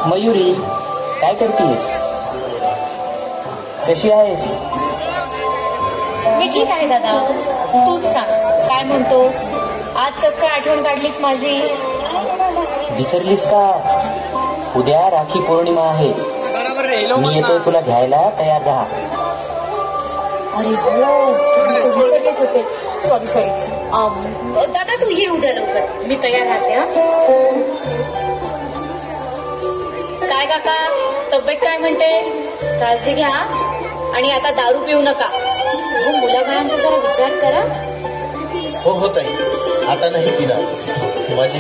मयुरी, काय करतीस? कशी आहेस? मी ठीक आहे दादा. तूच सांग, काय म्हणतोस? आज कस काय आठवण काढलीस माझी? विसरलीस का? उद्या राखी पौर्णिमा आहे. मी येतोय तुला घ्यायला, तयार राहा. अरे हो, विसरलेच होते. सॉरी. दादा तू ये उद्या लवकर, मी तयार राहते. काय काका, तब्येत काय म्हणते? काळजी घ्या आणि आता दारू पिऊ नका. मुलाबाळांचा जरा विचार करा. हो ताई, आता नाही पिणार. माझी